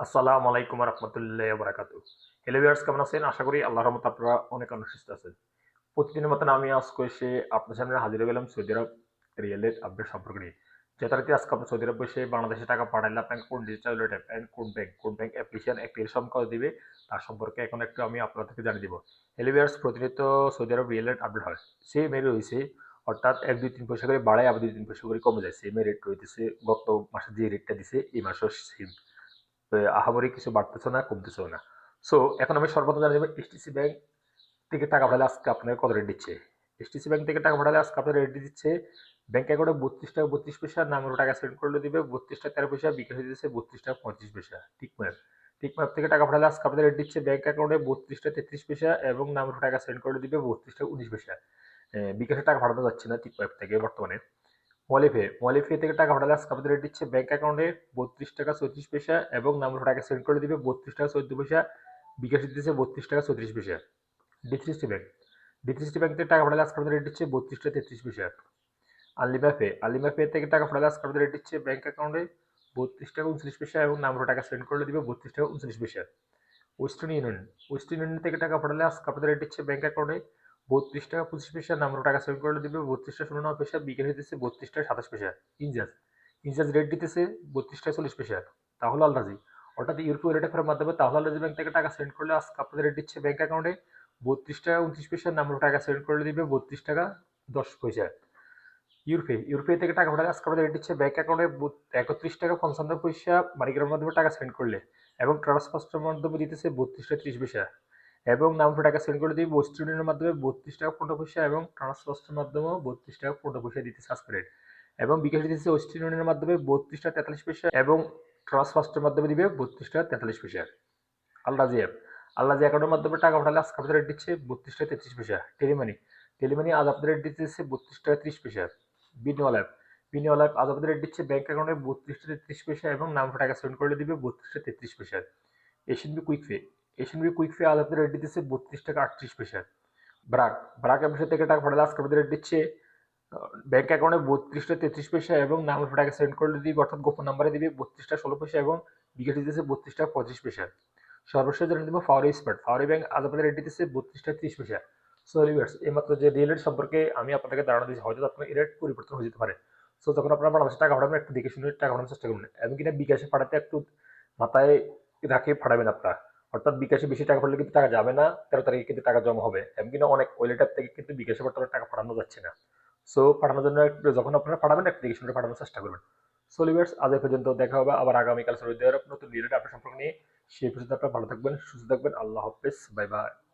আসসালামু আলাইকুম রহমতুল্লাহ বারাকাতু। হ্যালো ভিউয়ার্স, কেমন আছেন? আশা করি আল্লাহর রহমতে আপনারা অনেক সুস্থ আছেন। প্রতিদিনের মতন আমি আজকে এসে আপনার সামনে হাজির হয়ে গেলাম সৌদি আরব রিয়েলের আপডেট সম্পর্কে নিয়ে। যথারীতি আজকে আপনি সৌদি আরব বসে বাংলাদেশে টাকা পাঠাইলে আপনাকে কোন ডিজিটাল ওয়ালেট অ্যাপ অ্যান্ড কোন ব্যাংক অ্যাপ্লিকেশন কল দিবে তার সম্পর্কে এখন একটু আমি আপনাদেরকে জানিয়ে দিব। হ্যালো ভিউয়ার্স, প্রতিনিয়ত সৌদি আরব রিয়েলের আপডেট হয়। সেম রেট রয়েছে, অর্থাৎ ১, ২, ৩ পয়সা করে বাড়ায়, আবার ২, ৩ পয়সা করে কমে যায়। সেম রেট রইতেছে, গত মাসে যে রেটটা দিছে এই মাসেও সেম। আহামরি কিছু বাড়তেছে না, কমতেছেও না। সো এখন আমি সর্বপ্রথম জানিয়ে দেব এইচটিসি ব্যাংক থেকে টাকা পাঠালে আজকে আপনাকে কত রেট দিচ্ছে। এইচটিসি ব্যাংক থেকে টাকা পাঠালে আজকে আপনার রেট দিচ্ছে ব্যাংক অ্যাকাউন্টে 32 টাকা 32 পয়সা, নামের টাকা সেন্ড করলে দিবে 32 টাকা 13 পয়সা, বিকাশে দিচ্ছে 32 টাকা 35 পয়সা। টিকম্যাপ থেকে টাকা পাঠালে আজকে আপনাদের রেট দিচ্ছে ব্যাংক অ্যাকাউন্টে 32 টাকা 33 পয়সা এবং নামের টাকা সেন্ড করলে দিবে 32 টাকা 19 পয়সা। বিকাশে টাকা পাঠানো যাচ্ছে না টিকম্যাপ থেকে বর্তমানে। মোয়ালিফে থেকে টাকা পাঠালে আজকে আপনাদের রেট দিচ্ছে ব্যাংক অ্যাকাউন্টে 32 টাকা 34 পয়সা এবং নামের টাকা সেন্ড করে দিবে 32 টাকা 14 পয়সা। বিকাশে দিচ্ছে 32 টাকা 34 পয়সা। ডি3সিটি ব্যাংক থেকে টাকা পাঠালে আজকে আপনাদের রেট দিচ্ছে 32 টাকা 33 পয়সা। আলিমা পে থেকে টাকা পাঠালে আজকে আপনাদের রেট দিচ্ছে ব্যাংক অ্যাকাউন্টে 32 টাকা 29 পয়সা এবং নামের টাকা সেন্ড করলে দিবে 32 টাকা 39 পয়সা। ওয়েস্টার্ন ইউনিয়ন ওয়েস্টার্ন ইউনিয়ন থেকে টাকা পাঠালে আজকে আপনাদের রেট দিচ্ছে ব্যাংক অ্যাকাউন্টে 32 টাকা 25 পয়সা, নামের টাকা সেন্ড করলে দিবে 32 টাকা 09 পয়সা, বিকাশে দিচ্ছে 32 টাকা 27 পয়সা। ইনজাজ ইনজাজ রেট দিতেছে 32 টাকা 40 পয়সা। তাহলে আল রাজি, অর্থাৎ ইউরোপীয় ওয়ালেট অ্যাপের মাধ্যমে তাহলে আল রাজি ব্যাংক থেকে টাকা সেন্ড করলে আজকে আপনাদের রেট দিচ্ছে ব্যাংক অ্যাকাউন্টে 32 টাকা 29 পয়সা, নামের টাকা সেন্ড করলে দিবে 32 টাকা 10 পয়সা। ইউরোপে থেকে টাকা পাঠালে আজকে আমাদের রেট দিচ্ছে ব্যাংক অ্যাকাউন্টে 31 টাকা 55 পয়সা মানিগ্রামের মাধ্যমে টাকা সেন্ড করলে, এবং ট্রান্সফারের মাধ্যমে দিতেছে 32 টাকা 30 পয়সা এবং নামটা টাকা সেন্ড করে দিবে ওয়েস্টার্ন ইউনিয়নের মাধ্যমে 32 টাকা 15 পয়সা এবং ট্রান্সফারের মাধ্যমেও 32 টাকা 15 পয়সা দিতেছে আজকে রেট, এবং বিকাশ দিতেছে ওয়েস্টার্ন ইউনিয়নের মাধ্যমে 32 টাকা 43 পয়সা এবং ট্রান্সফারের মাধ্যমে দিবে 32 টাকা 43 পয়সা। আলরাজি অ্যাপ আলরাজি অ্যাকাউন্টের মাধ্যমে টাকা পাঠালে আজকে আপনাদের রেট দিচ্ছে 32 টাকা 33 পয়সা। টেলিমানি আজ আপনাদের রেট দিতেছে 32 টাকা 30 পয়সা। বিনিওয়াল অ্যাপ বিনিওয়াল অ্যাপ আজ আপনাদের রেট দিচ্ছে ব্যাংক অ্যাকাউন্টে 32 টাকা 33 পয়সা এবং নামটা টাকা সেন্ড করলে দিবে 32 টাকা 33 পয়সা। এশিয়ান বি কুইক পে আজ আপনাদের রেট দিতেছে 32 টাকা 38 পয়সা। ব্রাক ব্রাক অ্যাপসের থেকে টাকা পাঠালে আজকে আপনাদের রেট দিচ্ছে ব্যাংক অ্যাকাউন্টে 32 টাকা 33 পয়সা এবং নামের টাকা সেন্ড করলে দিবে, অর্থাৎ গোপন নাম্বারে দিবে 32 টাকা 16 পয়সা এবং বিকাশ দিতেছে 32 টাকা 35 পয়সা। সর্বশেষ জানিয়ে দেবো ফাওয়ারি ব্যাংক আজ আপনাদের রেট দিতেছে 32 টাকা 30 পয়সা। সো লিভার্স, এইমাত্র যে রিয়েলের সম্পর্কে আমি আপনাদেরকে ধারণা দিয়েছি, হয়তো আপনার এই রেট পরিবর্তন হয়ে যেতে পারে। সো যখন আপনারা বাংলাদেশে টাকা পাঠাবেন একটু দেখে শুনে টাকা পাঠানোর চেষ্টা করুন, এবং কিনা বিকাশে পাঠাতে একটু মাথায় রাখে পাঠাবেন আপনারা। অর্থাৎ বিকাশে বেশি টাকা পাঠালে কিন্তু টাকা যাবে না, 13 তারিখে কিন্তু টাকা জমা হবে, এবং কিনা অনেক ওয়ালেট অ্যাপ থেকে কিন্তু বিকাশে বর্তমানে টাকা পাঠানো যাচ্ছে না। সো পাঠানোর জন্য যখন আপনারা পাঠাবেন একটু দেখে শুনে পাঠানোর চেষ্টা করবেন। সো লিভার্স, আজ এই পর্যন্ত, দেখা হবে আবার আগামীকাল সৌদি আরব নতুন রিলেটেড আপনার সম্পর্ক নিয়ে। সেই পর্যন্ত আপনারা ভালো থাকবেন, সুস্থ থাকবেন। আল্লাহ হাফেজ, বাই বাই।